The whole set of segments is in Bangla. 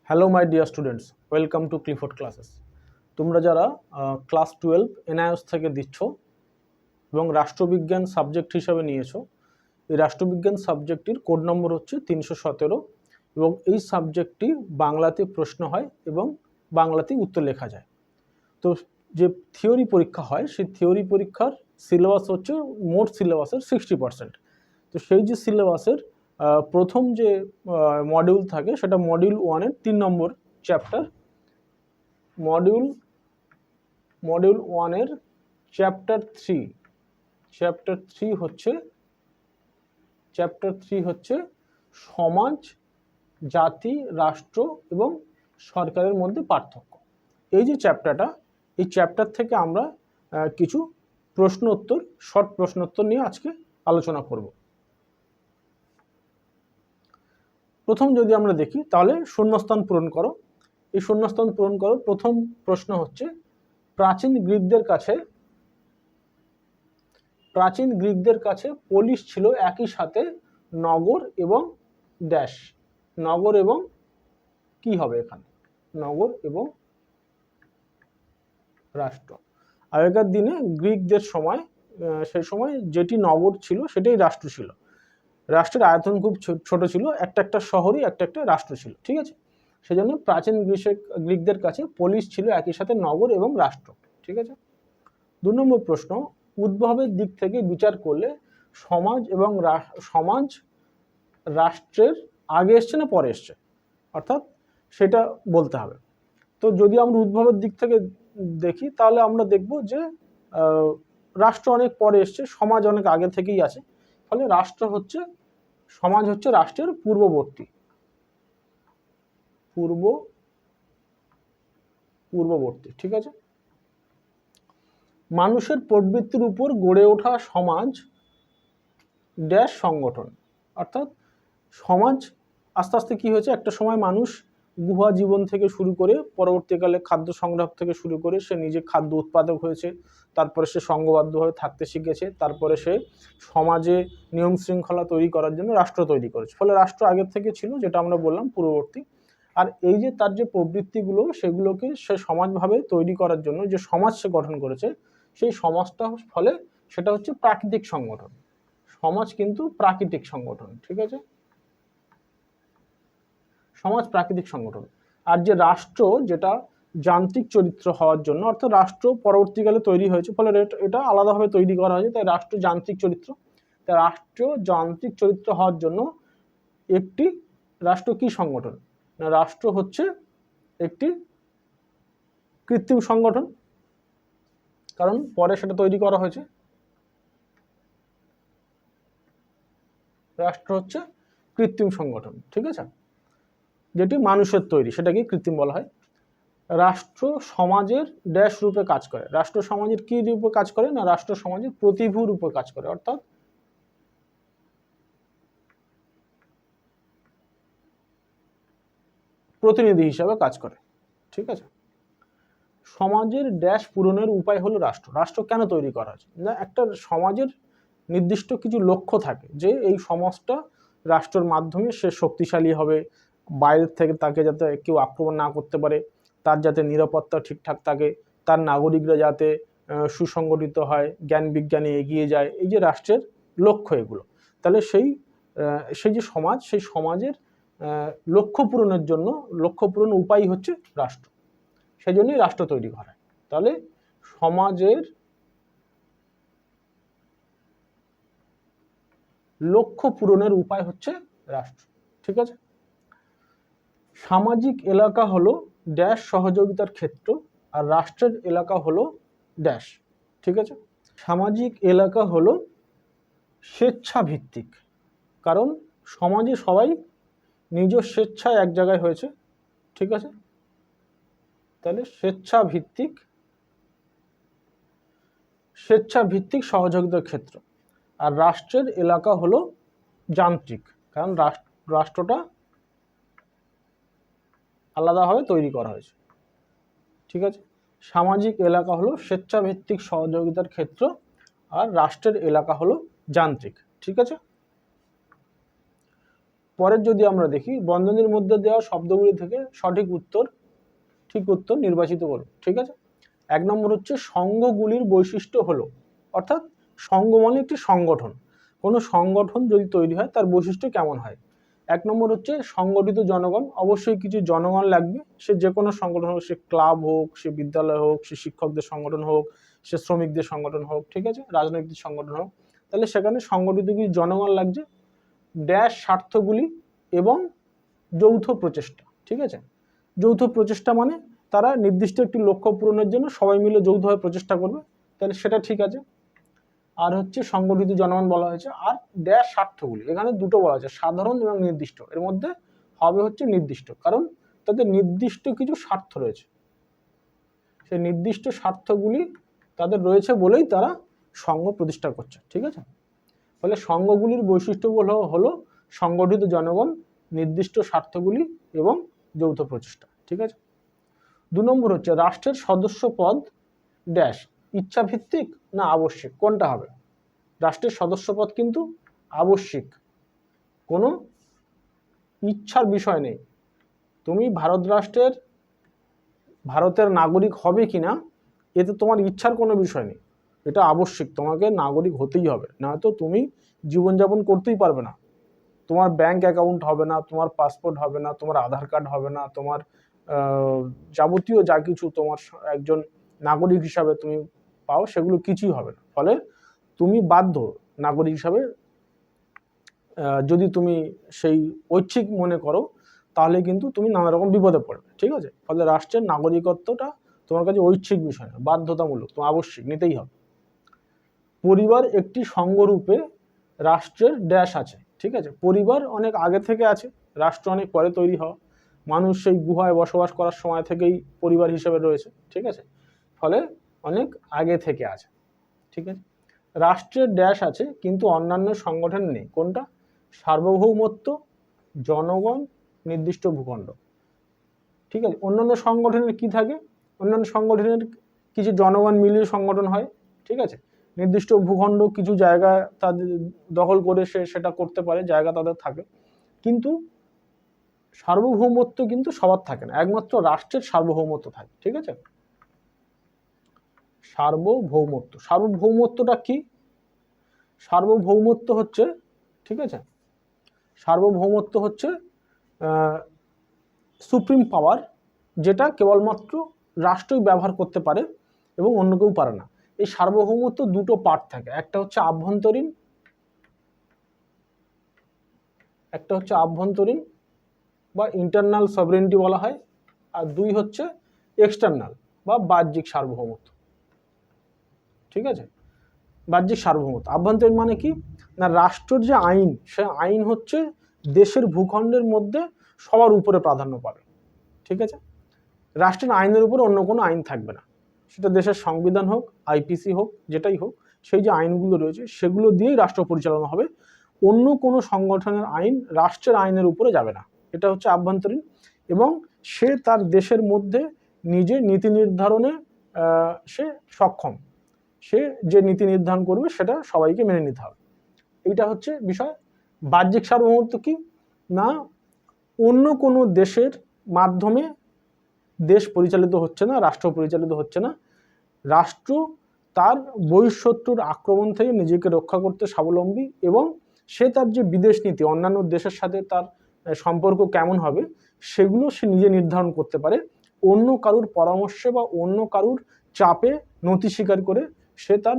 Hello my dear students, welcome to Clifford classes. তোমরা যারা ক্লাস 12 এনআইএস থেকে দিচ্ছ এবং রাষ্ট্রবিজ্ঞান সাবজেক্ট হিসাবে নিয়েছো, এই রাষ্ট্রবিজ্ঞান সাবজেক্টটির কোড নম্বর হচ্ছে 317 এবং এই সাবজেক্টটি বাংলাতে প্রশ্ন হয় এবং বাংলাতেই উত্তর লেখা যায়। তো যে থিওরি পরীক্ষা হয় সেই থিওরি পরীক্ষার সিলেবাস হচ্ছে মোট সিলেবাসের 60%। তো সেই যে সিলেবাসের প্রথম যে মডিউল থাকে সেটা মডিউল 1-এর 3 নম্বর চ্যাপ্টার। মডিউল 1-এর চ্যাপ্টার 3 হচ্ছে সমাজ, জাতি, রাষ্ট্র এবং সরকারের মধ্যে পার্থক্য। এই যে চ্যাপ্টারটা, এই চ্যাপ্টার থেকে আমরা কিছু শর্ট প্রশ্নোত্তর নিয়ে আজকে আলোচনা করব। প্রথম যদি আমরা দেখি তাহলে শূন্যস্থান পূরণ করো। এই শূন্যস্থান পূরণ করো। প্রথম প্রশ্ন হচ্ছে প্রাচীন গ্রিকদের কাছে পোলিশ ছিল একই সাথে নগর এবং ড্যাশ। নগর এবং কি হবে এখানে? নগর এবং রাষ্ট্র। আগেকার দিনে গ্রিকদের সময়, সেই সময় যেটি নগর ছিল সেটাই রাষ্ট্র ছিল। রাষ্ট্রের আয়তন খুব ছোট ছিল, একটা শহরই একটা রাষ্ট্র ছিল, ঠিক আছে? সেজন্য প্রাচীন গ্রিকদের কাছে পোলিশ ছিল একই সাথে নগর এবং রাষ্ট্র, ঠিক আছে? 2 নম্বর প্রশ্ন, উদ্ভবের দিক থেকে বিচার করলে সমাজ রাষ্ট্রের আগে এসছে না পরে এসছে, অর্থাৎ সেটা বলতে হবে। তো যদি আমরা উদ্ভবের দিক থেকে দেখি তাহলে আমরা দেখব যে রাষ্ট্র অনেক পরে এসছে, সমাজ অনেক আগে থেকেই আছে। ফলে সমাজ হচ্ছে রাষ্ট্রের পূর্ববর্তী, ঠিক আছে? মানুষের প্রবৃত্তির উপর গড়ে ওঠা সমাজ ড্যাশ সংগঠন। অর্থাৎ সমাজ আস্তে আস্তে কি হয়েছে, একটা সময় মানুষ গুহা জীবন থেকে শুরু করে পরবর্তীকালে খাদ্য সংগ্রহ থেকে শুরু করে সে নিজে খাদ্য উৎপাদক হয়েছে, তারপরে সে সংঘবদ্ধভাবে থাকতে শিখেছে, তারপরে সে সমাজে নিয়ম শৃঙ্খলা তৈরি করার জন্য রাষ্ট্র তৈরি করেছে। ফলে রাষ্ট্র আগের থেকে ছিল, যেটা আমরা বললাম পূর্ববর্তী। আর এই যে তার যে প্রবৃত্তিগুলো, সেগুলোকে সে সমাজভাবে তৈরি করার জন্য যে সমাজ সে গঠন করেছে, সেই সমাজটা ফলে সেটা হচ্ছে প্রাকৃতিক সংগঠন। সমাজ কিন্তু প্রাকৃতিক সংগঠন, ঠিক আছে? সমাজ প্রাকৃতিক সংগঠন। আর যে রাষ্ট্র, যেটা যান্ত্রিক চরিত্র হওয়ার জন্য, অর্থাৎ রাষ্ট্র পরবর্তীকালে তৈরি হয়েছে, ফলে এটা আলাদাভাবে তৈরি করা হয়েছে, তাই রাষ্ট্র যান্ত্রিক চরিত্র। তাই রাষ্ট্র যান্ত্রিক চরিত্র হওয়ার জন্য একটি রাষ্ট্র কি সংগঠন না, রাষ্ট্র হচ্ছে একটি কৃত্রিম সংগঠন, কারণ পরে সেটা তৈরি করা হয়েছে। রাষ্ট্র হচ্ছে কৃত্রিম সংগঠন, ঠিক আছে? যেটি মানুষের তৈরি, সেটাকে কৃত্রিম বলা হয়। রাষ্ট্র সমাজের ড্যাশ রূপে কাজ করে। রাষ্ট্র সমাজের কি রূপে কাজ করে না, রাষ্ট্র সমাজের প্রতিভূ রূপে কাজ করে, অর্থাৎ প্রতিনিধি হিসাবে কাজ করে, ঠিক আছে? সমাজের ড্যাশ পূরণের উপায় হলো রাষ্ট্র। রাষ্ট্র কেন তৈরি করা হয়েছে না, একটা সমাজের নির্দিষ্ট কিছু লক্ষ্য থাকে যে এই সমাজটা রাষ্ট্রের মাধ্যমে সে শক্তিশালী হবে, বাইরের থেকে তাকে যাতে কেউ আক্রমণ না করতে পারে, তার যাতে নিরাপত্তা ঠিকঠাক থাকে, তার নাগরিকরা যাতে সুসংগঠিত হয়, জ্ঞান বিজ্ঞানে এগিয়ে যায়, এই যে রাষ্ট্রের লক্ষ্য এগুলো। তাহলে সেই যে সমাজ, সেই সমাজের লক্ষ্য পূরণের জন্য লক্ষ্য পূরণের উপায় হচ্ছে রাষ্ট্র। সেই জন্যই রাষ্ট্র তৈরি করা হয়। তাহলে সমাজের লক্ষ্য পূরণের উপায় হচ্ছে রাষ্ট্র, ঠিক আছে? সামাজিক এলাকা হলো ড্যাশ সহযোগিতার ক্ষেত্র, আর রাষ্ট্রের এলাকা হলো ড্যাশ, ঠিক আছে? সামাজিক এলাকা হলো স্বেচ্ছাভিত্তিক, কারণ সমাজে সবাই নিজ স্বেচ্ছায় এক জায়গায় হয়েছে, ঠিক আছে? তাহলে স্বেচ্ছাভিত্তিক সহযোগিতার ক্ষেত্র। আর রাষ্ট্রের এলাকা হলো যান্ত্রিক, কারণ রাষ্ট্রটা আলাদাভাবে তৈরি করা হয়েছে, ঠিক আছে? সামাজিক এলাকা হলো স্বেচ্ছাভিত্তিক সহযোগিতার ক্ষেত্র, আর রাষ্ট্রের এলাকা হলো যান্ত্রিক, ঠিক আছে? পরের যদি আমরা দেখি, বন্ধনীর মধ্যে দেওয়া শব্দগুলি থেকে ঠিক উত্তর নির্বাচিত করুন। ঠিক আছে, 1 নম্বর হচ্ছে সংঘগুলির বৈশিষ্ট্য হলো, অর্থাৎ সংঘ মানে একটি সংগঠন, কোনো সংগঠন যদি তৈরি হয় তার বৈশিষ্ট্য কেমন হয়। 1 নম্বর হচ্ছে সংগঠিত জনগণ, অবশ্যই কিছু জনগণ লাগবে, সে যে কোনো সংগঠন হোক, সে ক্লাব হোক, সে বিদ্যালয় হোক, সে শিক্ষকদের সংগঠন হোক, সে শ্রমিকদের সংগঠন হোক, ঠিক আছে, রাজনৈতিক সংগঠন হোক, তাহলে সেখানে সংগঠিত কিছু জনগণ লাগছে, ড্যাশ স্বার্থগুলি এবং যৌথ প্রচেষ্টা। ঠিক আছে, যৌথ প্রচেষ্টা মানে তারা নির্দিষ্ট একটি লক্ষ্য পূরণের জন্য সবাই মিলে যৌথভাবে প্রচেষ্টা করবে, তাহলে সেটা ঠিক আছে। আর হচ্ছে সংগঠিত জনগণ বলা হয়েছে, আর ড্যাশ স্বার্থগুলি, এখানে দুটো বলা হয়েছে, সাধারণ এবং নির্দিষ্ট, এর মধ্যে হবে হচ্ছে নির্দিষ্ট, কারণ তাদের নির্দিষ্ট কিছু স্বার্থ রয়েছে, সেই নির্দিষ্ট স্বার্থগুলি তাদের রয়েছে বলেই তারা সংঘ প্রতিষ্ঠা করছে। ঠিক আছে, ফলে সংঘগুলির বৈশিষ্ট্যগুলো হলো সংগঠিত জনগণ, নির্দিষ্ট স্বার্থগুলি এবং যৌথ প্রচেষ্টা। ঠিক আছে, 2 নম্বর হচ্ছে রাষ্ট্রের সদস্য পদ ড্যাশ ইচ্ছাভিত্তিক না আবশ্যিক, কোনটা হবে। রাষ্ট্রের সদস্য পদ কিন্তু আবশ্যিক, কোনো ইচ্ছার বিষয় নেই। তুমি ভারতের নাগরিক হবে কিনা এতে তোমার ইচ্ছার কোনো বিষয় নেই, এটা আবশ্যিক, তোমাকে নাগরিক হতেই হবে, নয়তো তুমি জীবনযাপন করতেই পারবে না, তোমার ব্যাংক অ্যাকাউন্ট হবে না, তোমার পাসপোর্ট হবে না, তোমার আধার কার্ড হবে না, তোমার যাবতীয় যা কিছু তোমার একজন নাগরিক হিসাবে তুমি পাও সেগুলো কিছুই হবে না। ফলে তুমি বাধ্য নাগরিক হিসাবে, যদি তুমি সেই ঐচ্ছিক মনে করো তাহলে কিন্তু তুমি নানা রকম বিপদে পড়বে। ঠিক আছে, ফলে রাষ্ট্রের নাগরিকত্বটা তোমার কাছে ঐচ্ছিক বিষয় না, বাধ্যতামূলক, তোমার আবশ্যিক, নিতেই হবে। পরিবার একটি সংঘরূপে রাষ্ট্রের ড্যাশ আছে। ঠিক আছে, পরিবার অনেক আগে থেকে আছে, রাষ্ট্র অনেক পরে তৈরি হওয়া, মানুষ সেই গুহায় বসবাস করার সময় থেকেই পরিবার হিসেবে রয়েছে। ঠিক আছে, ফলে অনেক আগে থেকে আছে। ঠিক আছে, রাষ্ট্রের ড্যাশ আছে কিন্তু অন্যান্য সংগঠন নেই, কোনটা, সার্বভৌমত্ব, জনগণ, নির্দিষ্ট ভূখণ্ড। ঠিক আছে, অন্যান্য সংগঠনের কি থাকে, অন্যান্য সংগঠনের কিছু জনগণ মিলিয়ে সংগঠন হয়। ঠিক আছে, নির্দিষ্ট ভূখণ্ড, কিছু জায়গা তাদের দখল করে সেটা করতে পারে, জায়গা তাদের থাকে, কিন্তু সার্বভৌমত্ব কিন্তু সবার থাকে না, একমাত্র রাষ্ট্রের সার্বভৌমত্ব থাকে। ঠিক আছে, সার্বভৌমত্বটা কি, সার্বভৌমত্ব হচ্ছে, ঠিক আছে, সার্বভৌমত্ব হচ্ছে সুপ্রিম পাওয়ার, যেটা কেবলমাত্র রাষ্ট্রই ব্যবহার করতে পারে এবং অন্য কেউ পারে না। এই সার্বভৌমত্ব দুটো পার্ট থাকে, একটা হচ্ছে আভ্যন্তরীণ বা ইন্টারনাল সভরেনিটি বলা হয়, আর 2 হচ্ছে এক্সটার্নাল বা বাহ্যিক সার্বভৌমত্ব। ঠিক আছে, বাহ্যিক সার্বভৌমত্ব, আভ্যন্তরীণ মানে কি না, রাষ্ট্রের যে আইন, সে আইন হচ্ছে দেশের ভূখণ্ডের মধ্যে সবার উপরে প্রাধান্য পাবে। ঠিক আছে, রাষ্ট্রের আইনের উপর অন্য কোনো আইন থাকবে না, সেটা দেশের সংবিধান হোক, আইপিসি হোক, যেটাই হোক, সেই যে আইনগুলো রয়েছে সেগুলো দিয়েই রাষ্ট্র পরিচালনা হবে, অন্য কোনো সংগঠনের আইন রাষ্ট্রের আইনের উপরে যাবে না, এটা হচ্ছে আভ্যন্তরীণ। এবং সে তার দেশের মধ্যে নিজে নীতি নির্ধারণে সে সক্ষম, সে যে নীতি নির্ধারণ করবে সেটা সবাইকে মেনে নিতে হবে, এইটা হচ্ছে বিষয়। বাহ্যিক সার্বভৌমত্ব কি না, অন্য কোনো দেশের মাধ্যমে দেশ পরিচালিত হচ্ছে না, রাষ্ট্র পরিচালিত হচ্ছে না, রাষ্ট্র তার বহিঃশত্রুর আক্রমণ থেকে নিজেকে রক্ষা করতে স্বাবলম্বী, এবং সে তার যে বিদেশ নীতি, অন্যান্য দেশের সাথে তার সম্পর্ক কেমন হবে সেগুলো সে নিজে নির্ধারণ করতে পারে, অন্য কারুর পরামর্শে বা অন্য কারুর চাপে নতি স্বীকার করে সে তার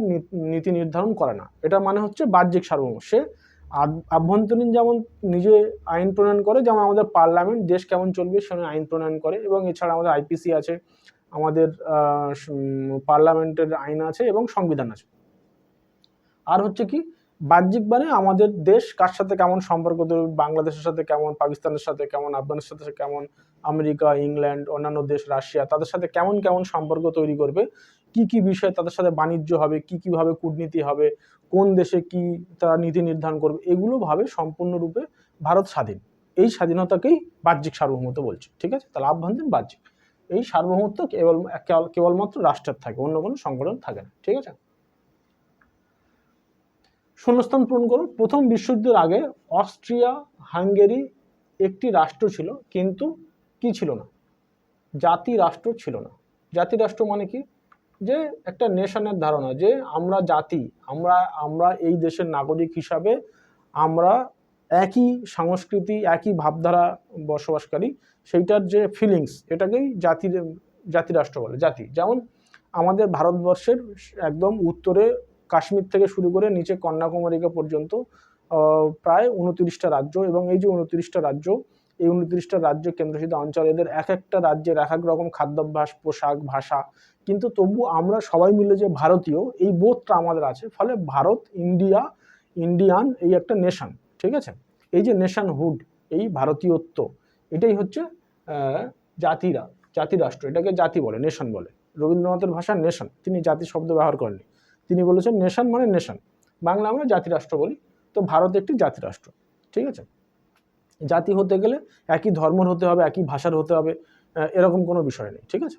নীতি নির্ধারণ করে না। এটা মানে হচ্ছে বাহ্যিক সার্বভৌম। সে আভ্যন্তরীণ যেমন নিজে আইন প্রণয়ন করে, যেমন আমাদের পার্লামেন্ট দেশ কেমন চলবে সে আইন প্রণয়ন করে, এবং এছাড়া আমাদের আইপিসি আছে, আমাদের পার্লামেন্টের আইন আছে এবং সংবিধান আছে। আর হচ্ছে কি বাহ্যিক মানে আমাদের দেশ কার সাথে কেমন সম্পর্ক তৈরি, বাংলাদেশের সাথে কেমন, পাকিস্তানের সাথে কেমন, আফগানিস্তানের সাথে কেমন, আমেরিকা, ইংল্যান্ড, অন্যান্য দেশ, রাশিয়া, তাদের সাথে কেমন কেমন সম্পর্ক তৈরি করবে, কি কি বিষয়ে তাদের সাথে বাণিজ্য হবে, কি কিভাবে কূটনীতি হবে, কোন দেশে কি তারা নীতি নির্ধারণ করবে, এগুলো ভাবে সম্পূর্ণরূপে ভারত স্বাধীন। এই স্বাধীনতাকেই বাহ্যিক সার্বভৌমত্ব বলছে। ঠিক আছে, তাহলে আভ্যন্তরীণ, বাহ্যিক, এই সার্বভৌমত্ব কেবলমাত্র রাষ্ট্রের থাকে, অন্য কোনো সংগঠন থাকে না। ঠিক আছে, শূন্যস্থান পূরণ করুন। প্রথম বিশ্বযুদ্ধের আগে অস্ট্রিয়া হাঙ্গেরি একটি রাষ্ট্র ছিল, কিন্তু কি ছিল না? জাতি রাষ্ট্র ছিল না। জাতি রাষ্ট্র মানে কি? যে একটা নেশনের ধারণা, যে আমরা জাতি, আমরা এই দেশের নাগরিক হিসাবে আমরা একই সংস্কৃতি, একই ভাবধারা বসবাসকারী, সেইটার যে ফিলিংস, এটাকেই জাতি রাষ্ট্র বলে। জাতি যেমন আমাদের ভারতবর্ষের একদম উত্তরে কাশ্মীর থেকে শুরু করে নিচে কন্যাকুমারিকা পর্যন্ত প্রায় 29টা রাজ্য, এবং এই যে 29টা রাজ্য, এই 29টা রাজ্য কেন্দ্রশাসিত অঞ্চল, এদের এক একটা রাজ্যের এক এক রকম খাদ্যাভ্যাস, পোশাক, ভাষা, কিন্তু তবু আমরা সবাই মিলে যে ভারতীয়, এই বোধটা আমাদের আছে। ফলে ভারত, ইন্ডিয়ান এই একটা নেশন, ঠিক আছে? এই যে নেশনহুড, এই ভারতীয়ত্ব, এটাই হচ্ছে জাতি রাষ্ট্র। এটাকে জাতি বলে, নেশন বলে। রবীন্দ্রনাথের ভাষা নেশন, তিনি জাতি শব্দ ব্যবহার করেননি, তিনি বলেছেন নেশন মানে নেশন। বাংলা আমরা জাতি রাষ্ট্র বলি। তো ভারত একটি জাতি রাষ্ট্র, ঠিক আছে? জাতি হতে গেলে একই ধর্মের হতে হবে, একই ভাষার হতে হবে, এরকম কোনো বিষয় নেই, ঠিক আছে?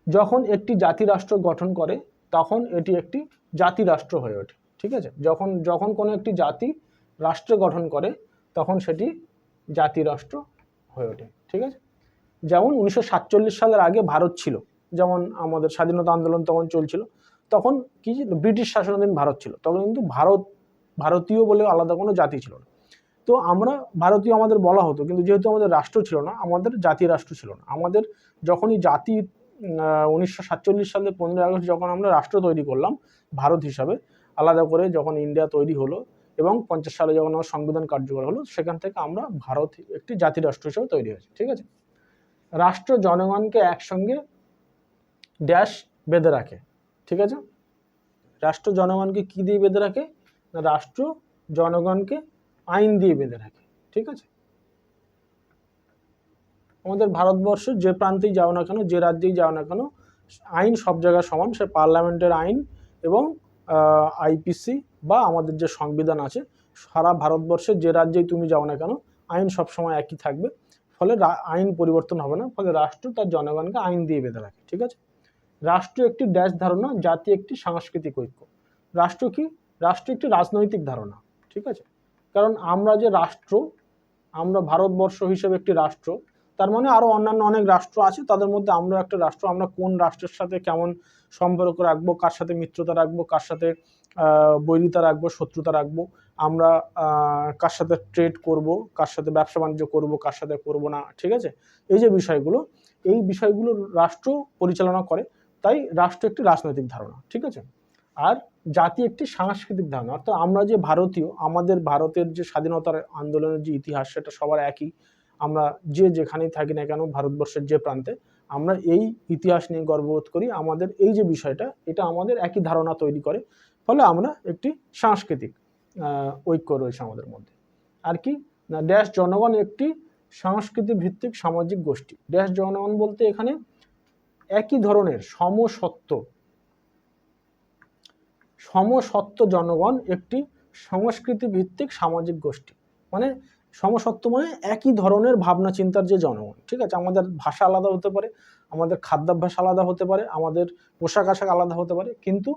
যখন একটি জাতি রাষ্ট্র গঠন করে তখন এটি একটি জাতি রাষ্ট্র হয়ে ওঠে, ঠিক আছে? যখন কোনো একটি জাতি রাষ্ট্র গঠন করে তখন সেটি জাতি রাষ্ট্র হয়ে ওঠে, ঠিক আছে? যেমন 1947 সালের আগে ভারত ছিল, যেমন আমাদের স্বাধীনতা আন্দোলন তখন চলছিল, তখন কি ছিল? ব্রিটিশ শাসনাধীন ভারত ছিল, তখন কিন্তু ভারতীয় বলে আলাদা কোনো জাতি ছিল না। তো আমরা ভারতীয় আমাদের বলা হতো, কিন্তু যেহেতু আমাদের রাষ্ট্র ছিল না, আমাদের জাতি রাষ্ট্র ছিল না। আমাদের যখনই জাতি 1947 সালে 15 আগস্ট যখন আমরা রাষ্ট্র তৈরি করলাম ভারত হিসাবে, আলাদা করে যখন ইন্ডিয়া তৈরি হলো, এবং 50 সালে যখন আমার সংবিধান কার্যকর হলো, সেখান থেকে আমরা ভারত একটি জাতি রাষ্ট্র হিসেবে তৈরি হয়েছে, ঠিক আছে? রাষ্ট্র জনগণকে একসঙ্গে ড্যাশ বেঁধে রাখে, ঠিক আছে? রাষ্ট্র জনগণকে কি দিয়ে বেঁধে রাখে? না, রাষ্ট্র জনগণকে আইন দিয়ে বেঁধে রাখে, ঠিক আছে? আমাদের ভারতবর্ষের যে প্রান্তেই যাও না কেন, যে রাজ্যেই যাও না কেন, আইন সব জায়গায় সমান। সে পার্লামেন্টের আইন এবং আইপিসি বা আমাদের যে সংবিধান আছে, সারা ভারতবর্ষের যে রাজ্যেই তুমি যাও না কেন, আইন সবসময় একই থাকবে। ফলে আইন পরিবর্তন হবে না। ফলে রাষ্ট্র তার জনগণকে আইন দিয়ে বেঁধে রাখে, ঠিক আছে? রাষ্ট্র একটি ড্যাশ ধারণা, জাতি একটি সাংস্কৃতিক ঐক্য। রাষ্ট্র কি? রাষ্ট্র একটি রাজনৈতিক ধারণা, ঠিক আছে? কারণ আমরা যে রাষ্ট্র, আমরা ভারতবর্ষ হিসেবে একটি রাষ্ট্র, তার মানে আরো অন্যান্য অনেক রাষ্ট্র আছে, তাদের মধ্যে আমরা একটা রাষ্ট্র। আমরা কোন রাষ্ট্রের সাথে কেমন সম্পর্ক রাখবো, কার সাথে মিত্রতা রাখবো, কার সাথে বৈরিতা রাখবো, শত্রুতা রাখবো, আমরা কার সাথে ট্রেড করব, কার সাথে ব্যবসা বাণিজ্য করবো, কার সাথে করবো না, ঠিক আছে? এই যে বিষয়গুলো, এই বিষয়গুলো রাষ্ট্র পরিচালনা করে। তাই রাষ্ট্র একটি রাজনৈতিক ধারণা, ঠিক আছে? আর জাতি একটি সাংস্কৃতিক ধারণা। অর্থাৎ আমরা যে ভারতীয়, আমাদের ভারতের যে স্বাধীনতার আন্দোলনের যে ইতিহাস, সেটা সবার একই। আমরা যে যেখানেই থাকি না কেন, ভারতবর্ষের যে প্রান্তে, আমরা এই ইতিহাস নিয়ে গর্ববোধ করি। আমাদের এই যে বিষয়টা, এটা আমাদের একই ধারণা তৈরি করে। ফলে আমরা একটি সাংস্কৃতিক ঐক্য রয়েছে আমাদের মধ্যে। আর কি না, ড্যাশ জনগণ একটি সংস্কৃতি ভিত্তিক সামাজিক গোষ্ঠী। ড্যাশ জনগণ বলতে এখানে একই ধরনের সমসত্ব জনগণ একটি সংস্কৃতি ভিত্তিক সামাজিক গোষ্ঠী। মানে সমসত্ব মানে একই ধরনের ভাবনা চিন্তার যে জনগণ, ঠিক আছে? আমাদের ভাষা আলাদা হতে পারে, আমাদের খাদ্যাভ্যাস আলাদা হতে পারে, আমাদের পোশাক আশাক আলাদা হতে পারে, কিন্তু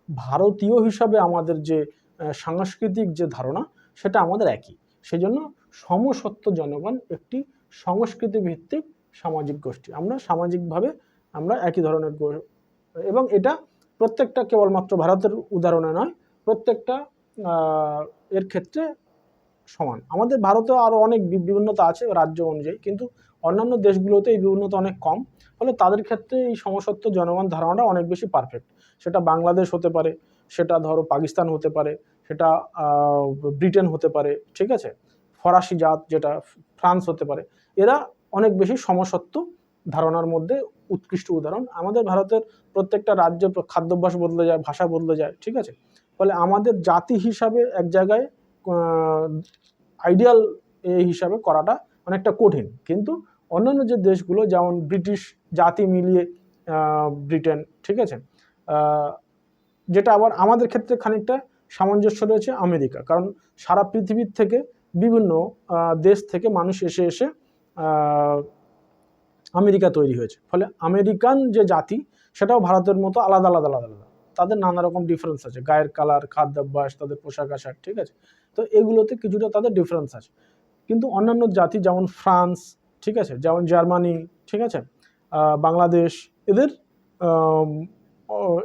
ভারতীয় হিসাবে আমাদের যে সাংস্কৃতিক যে ধারণা, সেটা আমাদের একই। সেজন্য সমসত্ব জনগণ একটি সংস্কৃতি ভিত্তিক সামাজিক গোষ্ঠী। আমরা সামাজিকভাবে আমরা একই ধরনের, এবং এটা প্রত্যেকটা কেবলমাত্র ভারতের উদাহরণে নয়, প্রত্যেকটা এর ক্ষেত্রে সমান। আমাদের ভারতে আরও অনেক বিভিন্নতা আছে রাজ্য অনুযায়ী, কিন্তু অন্যান্য দেশগুলোতে এই বিভিন্নতা অনেক কম। ফলে তাদের ক্ষেত্রে এই সমসত্ব জনগণ ধারণাটা অনেক বেশি পারফেক্ট। সেটা বাংলাদেশ হতে পারে, সেটা ধরো পাকিস্তান হতে পারে, সেটা ব্রিটেন হতে পারে, ঠিক আছে? ফরাসি জাত যেটা ফ্রান্স হতে পারে, এরা অনেক বেশি সমসত্ব ধারণার মধ্যে উৎকৃষ্ট উদাহরণ। আমাদের ভারতের প্রত্যেকটা রাজ্যে খাদ্যাভ্যাস বদলে যায়, ভাষা বদলে যায়, ঠিক আছে? ফলে আমাদের জাতি হিসাবে এক জায়গায় আইডিয়াল এই হিসাবে করাটা অনেকটা কঠিন। কিন্তু অন্যান্য যে দেশগুলো, যেমন ব্রিটিশ জাতি মিলিয়ে ব্রিটেন, ঠিক আছে, যেটা আবার আমাদের ক্ষেত্রে খানিকটা সামঞ্জস্য রয়েছে আমেরিকা, কারণ সারা পৃথিবীর থেকে বিভিন্ন দেশ থেকে মানুষ এসে এসে আমেরিকা তৈরি হয়েছে। ফলে আমেরিকান যে জাতি, সেটাও ভারতের মতো আলাদা আলাদা আলাদা আলাদা। তাদের নানা রকম ডিফারেন্স আছে, গায়ের কালার, খাদ্যাভ্যাস, তাদের পোশাক আশাক, ঠিক আছে। তো এগুলোতে কিছুটা তাদের ডিফারেন্স আছে। কিন্তু অন্যান্য জাতি যেমন ফ্রান্স, ঠিক আছে, যেমন জার্মানি, ঠিক আছে, বাংলাদেশ, এদের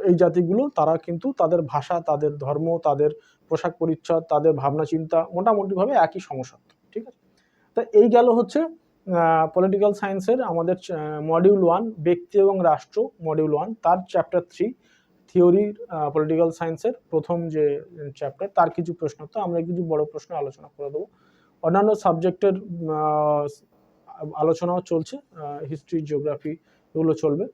এই জাতিগুলো তারা কিন্তু তাদের ভাষা, তাদের ধর্ম, তাদের পোশাক পরিচ্ছদ, তাদের ভাবনা চিন্তা মোটামুটিভাবে একই সমসাময়িক, ঠিক আছে। তো এই গেল হচ্ছে পলিটিক্যাল সায়েন্সের আমাদের মডিউল 1 ব্যক্তি এবং রাষ্ট্র, মডিউল 1 তার চ্যাপ্টার 3 থিওরি, পলিটিক্যাল সায়েন্সের প্রথম যে চ্যাপ্টার, তার কিছু প্রশ্ন, তো আমরা কিছু বড় প্রশ্ন আলোচনা করে দেবো। অন্যান্য সাবজেক্টের আলোচনাও চলছে, হিস্ট্রি, জিওগ্রাফি এগুলো চলবে।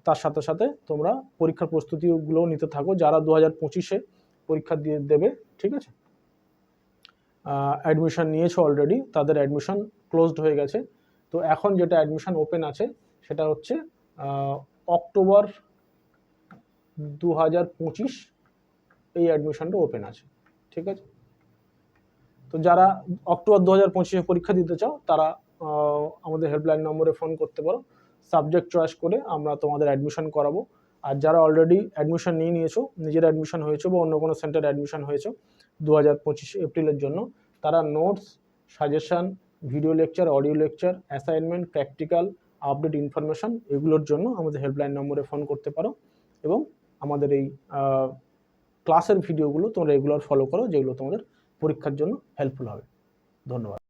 তার সাথে সাথে তোমরা পরীক্ষার প্রস্তুতিগুলোও নিতে থাকো, যারা 2025-এ পরীক্ষা দিয়ে দেবে, ঠিক আছে। অ্যাডমিশন নিয়েছো অলরেডি, তাদের অ্যাডমিশন ক্লোজড হয়ে গেছে। তো এখন যেটা অ্যাডমিশন ওপেন আছে সেটা হচ্ছে অক্টোবর 2025 এই অ্যাডমিশনটা ওপেন আছে, ঠিক আছে। তো যারা অক্টোবর 2025-এ পরীক্ষা দিতে চাও তারা আমাদের হেল্পলাইন নম্বরে ফোন করতে পারো, সাবজেক্ট চয়েস করে আমরা তোমাদের অ্যাডমিশন করাবো। আর যারা অলরেডি অ্যাডমিশন নিয়ে নিয়েছো, নিজের অ্যাডমিশন হয়েছে বা অন্য কোনো সেন্টারে অ্যাডমিশন হয়েছে 2025 এপ্রিলের জন্য, তারা notes, suggestion, video lecture, audio lecture, assignment, practical, update information এগুলোর জন্য আমাদের হেল্পলাইন নম্বরে ফোন করতে পারো। এবং আমাদের এই ক্লাসের ভিডিওগুলো তোমরা রেগুলার ফলো করো, যেগুলো তোমাদের পরীক্ষার জন্য হেল্পফুল হবে। ধন্যবাদ।